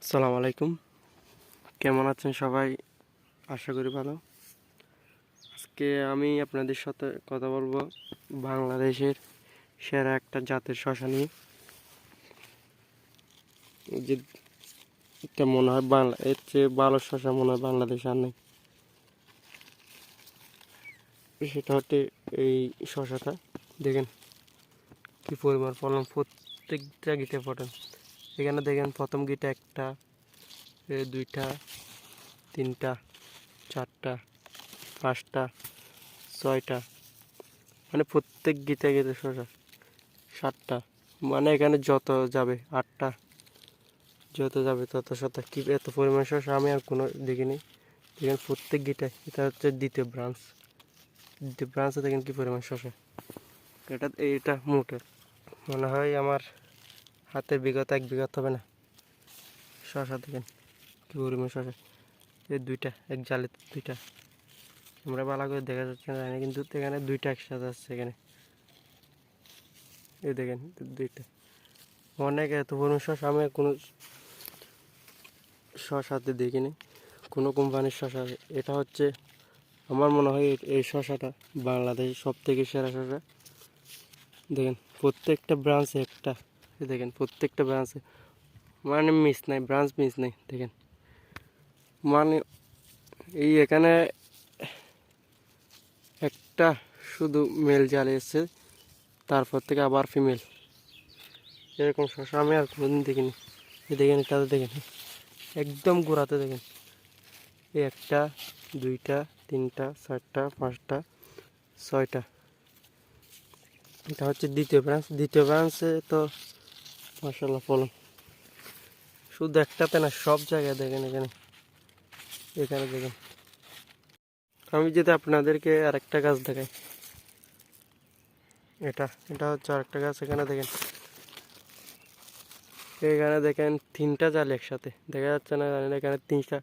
আসসালামু আলাইকুম। কেমন আছেন সবাই? আশা করি ভালো। আজকে আমি আপনাদের সাথে কথা বলবো বাংলাদেশের সেরা একটা জাতের শসা নিয়ে। যে এটা মনে হয় এর চেয়ে ভালো শসা মনে হয় বাংলাদেশে আর নেই। সেটা হচ্ছে এই শসাটা দেখেন কি পরিমাণ ফলন, প্রত্যেকটা গিটে ফলন। এখানে দেখেন প্রথম গিটে একটা, দুইটা, তিনটা, চারটা, পাঁচটা, ছয়টা, মানে প্রত্যেক গিতে গিতে শসা। সাতটা, মানে এখানে যত যাবে আটটা, যত যাবে তত শত। কি এত পরিমাণ শসা আমি আর কোনো দেখিনি। দেখেন প্রত্যেক গিটায়, এটা হচ্ছে দ্বিতীয় ব্রাঞ্চ। দ্বিতীয় ব্রাঞ্চে দেখেন কি পরিমাণ শসা। এটা মোটে মনে হয় আমার হাতের বিঘত 1 বিঘা হবে না। শসা দেখেন কি পরিমাণ শসা। এই দুইটা এক জালে দুইটা, আমরা ভালো করে দেখা যাচ্ছে না জানি, কিন্তু এখানে দুইটা একসাথে আসছে এখানে। এই দেখেন দুইটা, অনেক এত পরিমাণ শসা আমি কোনো শসাতে দেখিনি, কোনো কোম্পানির শসা। এটা হচ্ছে আমার মনে হয় এই শসাটা বাংলাদেশের সব থেকে সেরা শসা। দেখেন প্রত্যেকটা ব্রাঞ্চে একটা, দেখেন প্রত্যেকটা ব্রাঞ্চে, মানে মিস নাই, ব্রাঞ্চ মিস নাই। দেখেন মানে এই এখানে একটা শুধু মেল জালে এসছে, তারপর থেকে আবার ফিমেল। এরকম শসা আমি আর কোনোদিন দেখিনি। দেখেন এটাতে দেখেন একদম গোড়াতে দেখেন, এই একটা, দুইটা, তিনটা, চারটা, পাঁচটা, ছয়টা। এটা হচ্ছে দ্বিতীয় ব্রাঞ্চ। দ্বিতীয় ব্রাঞ্চে তো মাশাআল্লাহ ফলন শুধু একটাতে না, সব জায়গায় দেখেন। এখানে এখানে দেখেন। আমি যদি আপনাদেরকে আরেকটা গাছ দেখাই, এটা এটা হচ্ছে আরেকটা গাছ। এখানে দেখেন, এখানে দেখেন তিনটা জালি একসাথে, দেখা যাচ্ছে না জানি না, এখানে তিনটা,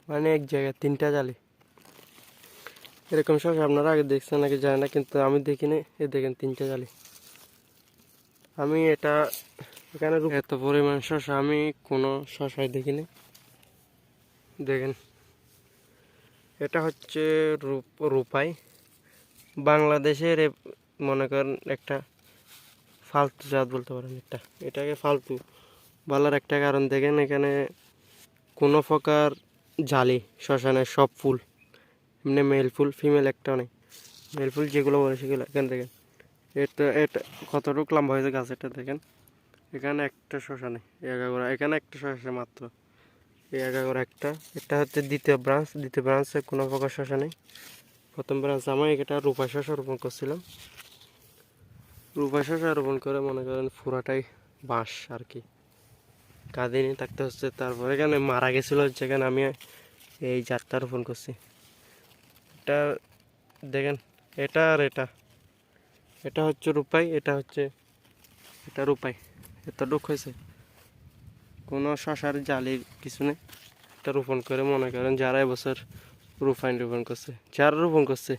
মানে এক জায়গায় তিনটা জালি। এরকম সব আপনারা আগে দেখছেন নাকি জানি না, কিন্তু আমি দেখিনি। এ দেখেন তিনটা জালি। আমি এটা এখানে এত পরিমাণ শসা আমি কোনো শসায় দেখিনি। দেখেন এটা হচ্ছে রূপাই, বাংলাদেশের মনে করেন একটা ফালতু জাত বলতে পারেন। এটাকে ফালতু বলার একটা কারণ দেখেন, এখানে কোনো প্রকার জালি শসা নেই, সব ফুল এমনি মেল ফুল, ফিমেল একটাও নেই। মেল ফুল যেগুলো বলে সেগুলো এখানে দেখেন। এটা কতটুকু লম্বা হয়েছে গাছেরটা দেখেন। এখানে একটা শসা নেই, এগাগোড়া এখানে একটা শসা মাত্র, এই এগাগোড়া একটা। এটা হচ্ছে দ্বিতীয় ব্রাঞ্চ। দ্বিতীয় ব্রাঞ্চে কোনো প্রকার শসা নেই। প্রথম ব্রাঞ্চ আমি এটা রূপাই শসা রোপণ করছিলাম। রূপাই শসা রোপণ করে মনে করেন পুরাটাই বাঁশ আর কি, কাঁদিনি থাকতে হচ্ছে। তারপর এখানে মারা গেছিলো, যেখানে আমি এই জাতটা রোপণ করছি। এটা দেখেন, এটা আর এটা, এটা হচ্ছে রূপাই, এটা রূপাই। এতটুক হয়েছে, কোনো শশার জালির কিছু নেই। এটা রোপণ করে মনে করেন যারা এবছর রূপাই রোপণ করছে, যারা রোপণ করছে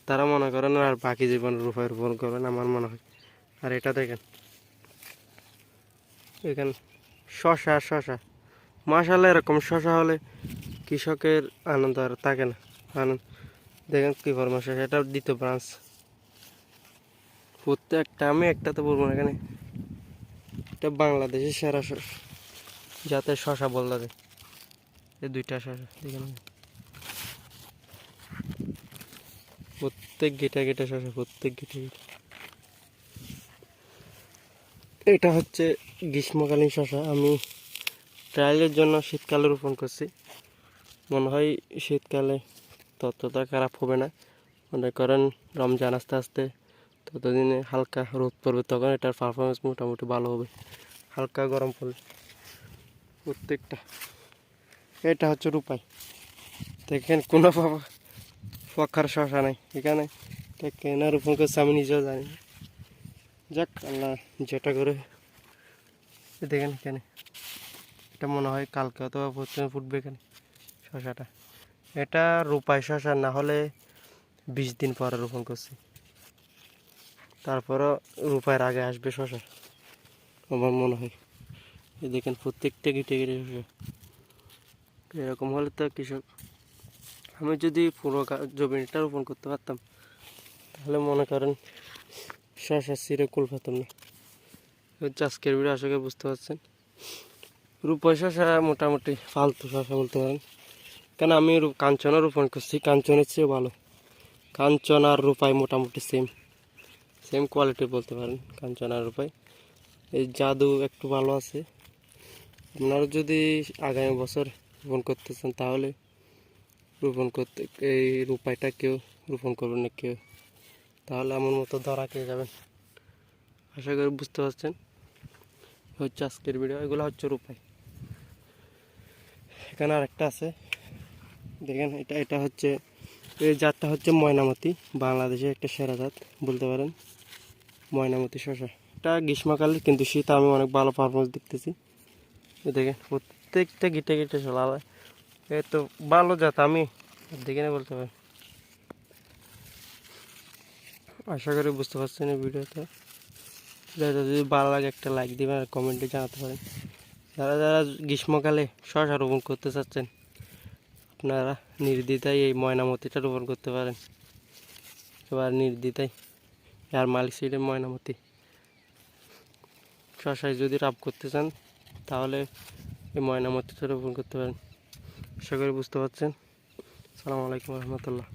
তারা মনে করেন আর বাকি জীবন রূপাই রোপণ করবেন আমার মনে হয়। আর এটা দেখেন, এখানে শশা শশা মাশাআল্লাহ, এরকম শশা হলে কৃষকের আনন্দ আর থাকে না। আনন্দ দেখেন কি পরামর্শ। এটা দ্বিতীয় ব্রাঞ্চ। প্রত্যেকটা আমি একটাতে বলবো না, এখানে এটা বাংলাদেশের সেরা জাতের শশা বলতে যায়। এই দুইটা শশা দেখেন, প্রত্যেক গেটা গেটা শশা, প্রত্যেক গেটে গেটে। এটা হচ্ছে গ্রীষ্মকালীন শশা, আমি ট্রায়ালের জন্য শীতকালে রোপণ করছি। মনে হয় শীতকালে ততটা খারাপ হবে না। মনে করেন রমজান আস্তে আস্তে ততদিনে হালকা রোদ পড়বে, তখন এটার পারফরমেন্স মোটামুটি ভালো হবে। হালকা গরম পড়বে প্রত্যেকটা। এটা হচ্ছে রূপাই। দেখেন কোনো প্রকার শশা নাই এখানে, কেনা রোপণ করছে আমি নিজেও জানি না। যাক আল্লাহ যেটা করে। দেখেন এখানে, এটা মনে হয় কালকে অথবা পরশু ফুটবে এখানে শশাটা। এটা রূপাই শশা না হলে 20 দিন পরে রোপণ করছি, তারপরও রূপাইয়ের আগে আসবে শশা আমার মনে হয়। এই দেখেন প্রত্যেকটা গিটে গিটে শসা। এরকম হলে তো কৃষক, আমি যদি পুরো জমিটা রোপণ করতে পারতাম তাহলে মনে করেন শসা ছিঁড়ে কুল পেতাম না। হচ্ছে আজকের ভিডিও, আশা করি বুঝতে পারছেন। রূপাই শসা মোটামুটি ফালতু শসা বলতে পারেন, কেন আমি কাঞ্চনা রোপণ করছি, কাঞ্চনের চেয়েও ভালো। কাঞ্চন আর রূপাই মোটামুটি সেম সেম কোয়ালিটি বলতে পারেন, কাঞ্চন আর রূপাই। এই জাদু একটু ভালো আছে। আপনারা যদি আগামী বছর রোপণ করতে চান তাহলে রোপণ করতে এই রূপাইটা কেউ রোপণ করবেন না কেউ, তাহলে আমার মতো ধরা খেয়ে যাবেন। আশা করি বুঝতে পারছেন। হচ্ছে আজকের ভিডিও, এগুলো হচ্ছে রূপাই। এখানে আরেকটা আছে দেখেন, এটা হচ্ছে, এই জাতটা হচ্ছে ময়নামতি, বাংলাদেশের একটা সেরা জাত বলতে পারেন, ময়নামতি শসা। এটা গ্রীষ্মকালে, কিন্তু শীত আমি অনেক ভালো পারফরমেন্স দেখতেছি। দেখেন প্রত্যেকটা গিটে গিটে শোলা, এ তো ভালো জাত, আমি দেখে না বলতে পারেন। আশা করি বুঝতে পারছেন এই ভিডিওতে। যদি ভালো লাগে একটা লাইক দিবেন আর কমেন্টে জানাতে পারেন। যারা যারা গ্রীষ্মকালে শসা রোপণ করতে চাচ্ছেন আপনারা নির্দ্বিধায় এই ময়নামতিটা রোপণ করতে পারেন। এবার নির্দ্বিধায়, আর মালিক সিডের ময়নামতি শসায় যদি রাব করতে চান তাহলে এই ময়নামতিটা রোপণ করতে পারেন। আশা করি বুঝতে পারছেন। আসসালামু আলাইকুম রহমতুল্লাহ।